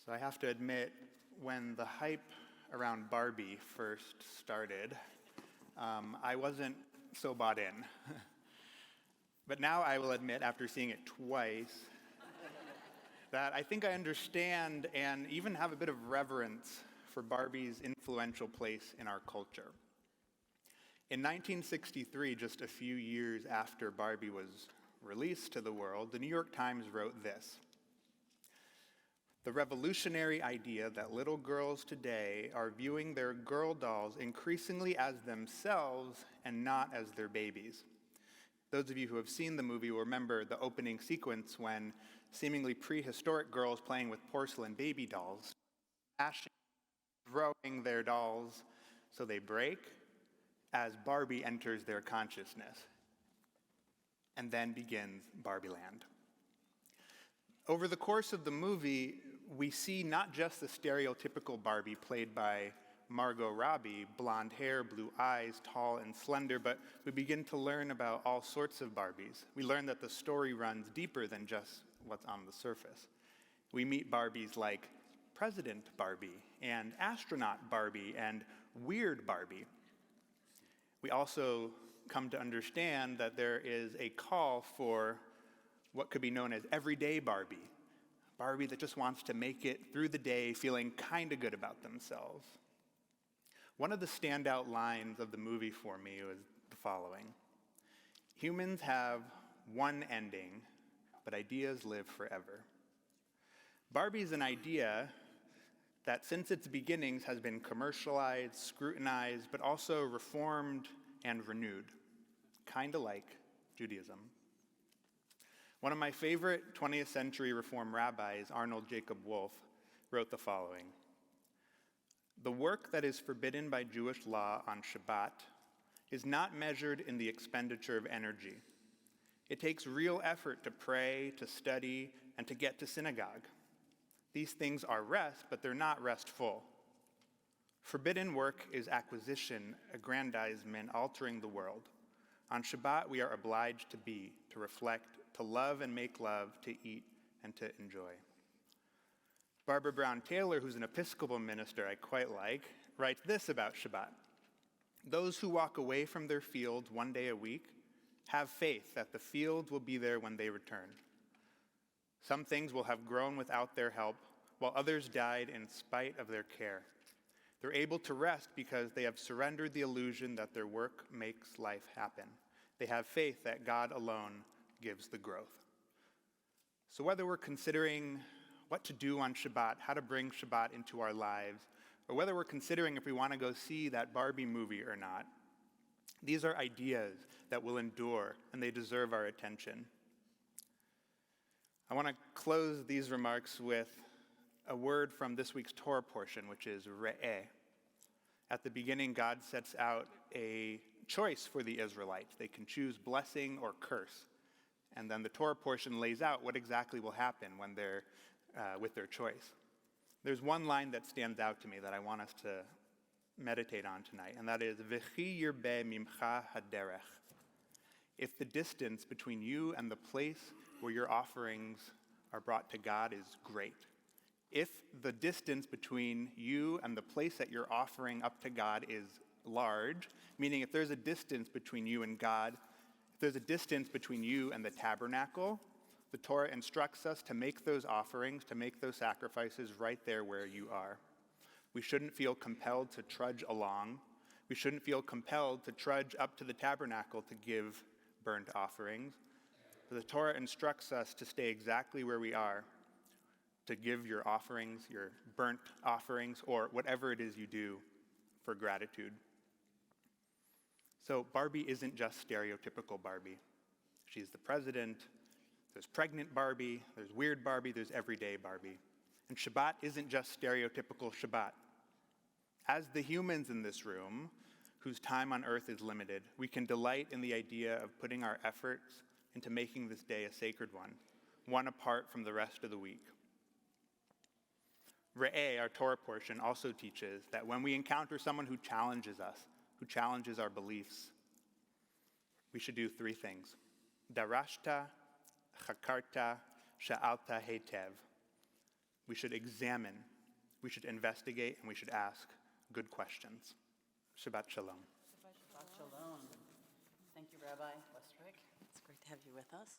So I have to admit, when the hype around Barbie first started, I wasn't so bought in. But now I will admit, after seeing it twice, that I think I understand and even have a bit of reverence for Barbie's influential place in our culture. In 1963, just a few years after Barbie was released to the world, the New York Times wrote this: "The revolutionary idea that little girls today are viewing their girl dolls increasingly as themselves and not as their babies." Those of you who have seen the movie will remember the opening sequence when seemingly prehistoric girls playing with porcelain baby dolls, smashing, throwing their dolls so they break as Barbie enters their consciousness. And then begins Barbie Land. Over the course of the movie, we see not just the stereotypical Barbie played by Margot Robbie, blonde hair, blue eyes, tall and slender, but we begin to learn about all sorts of Barbies. We learn that the story runs deeper than just what's on the surface. We meet Barbies like President Barbie and Astronaut Barbie and Weird Barbie. We also come to understand that there is a call for what could be known as everyday Barbie. Barbie that just wants to make it through the day feeling kind of good about themselves. One of the standout lines of the movie for me was the following: "Humans have one ending, but ideas live forever." Barbie is an idea that since its beginnings has been commercialized, scrutinized, but also reformed and renewed, kind of like Judaism. One of my favorite 20th century Reform rabbis, Arnold Jacob Wolff, wrote the following: "The work that is forbidden by Jewish law on Shabbat is not measured in the expenditure of energy. It takes real effort to pray, to study, and to get to synagogue. These things are rest, but they're not restful. Forbidden work is acquisition, aggrandizement, altering the world. On Shabbat, we are obliged to be, to reflect, to love and make love, to eat and to enjoy." Barbara Brown Taylor, who's an Episcopal minister I quite like, writes this about Shabbat: "Those who walk away from their fields one day a week have faith that the field will be there when they return. Some things will have grown without their help, while others died in spite of their care. They're able to rest because they have surrendered the illusion that their work makes life happen. They have faith that God alone gives the growth." So whether we're considering what to do on Shabbat, how to bring Shabbat into our lives, or whether we're considering if we want to go see that Barbie movie or not, these are ideas that will endure, and they deserve our attention. I want to close these remarks with a word from this week's Torah portion, which is re'eh. At the beginning, God sets out a choice for the Israelites. They can choose blessing or curse. And then the Torah portion lays out what exactly will happen when they're with their choice. There's one line that stands out to me that I want us to meditate on tonight, and that is, "V'chi yirbeh mimcha haderech." If the distance between you and the place where your offerings are brought to God is great, if the distance between you and the place that you're offering up to God is large, meaning if there's a distance between you and God, if there's a distance between you and the tabernacle, the Torah instructs us to make those offerings, to make those sacrifices right there where you are. We shouldn't feel compelled to trudge along. We shouldn't feel compelled to trudge up to the tabernacle to give burnt offerings. The Torah instructs us to stay exactly where we are, to give your offerings, your burnt offerings, or whatever it is you do for gratitude. So Barbie isn't just stereotypical Barbie. She's the president. There's pregnant Barbie, there's weird Barbie, there's everyday Barbie. And Shabbat isn't just stereotypical Shabbat. As the humans in this room, whose time on earth is limited, we can delight in the idea of putting our efforts into making this day a sacred one apart from the rest of the week. Re'eh, our Torah portion, also teaches that when we encounter someone who challenges us, who challenges our beliefs, we should do three things: darashta, chakarta, sha'alta hetev. We should examine, we should investigate, and we should ask good questions. Shabbat shalom. Shabbat shalom. Thank you, Rabbi Westreich. It's great to have you with us.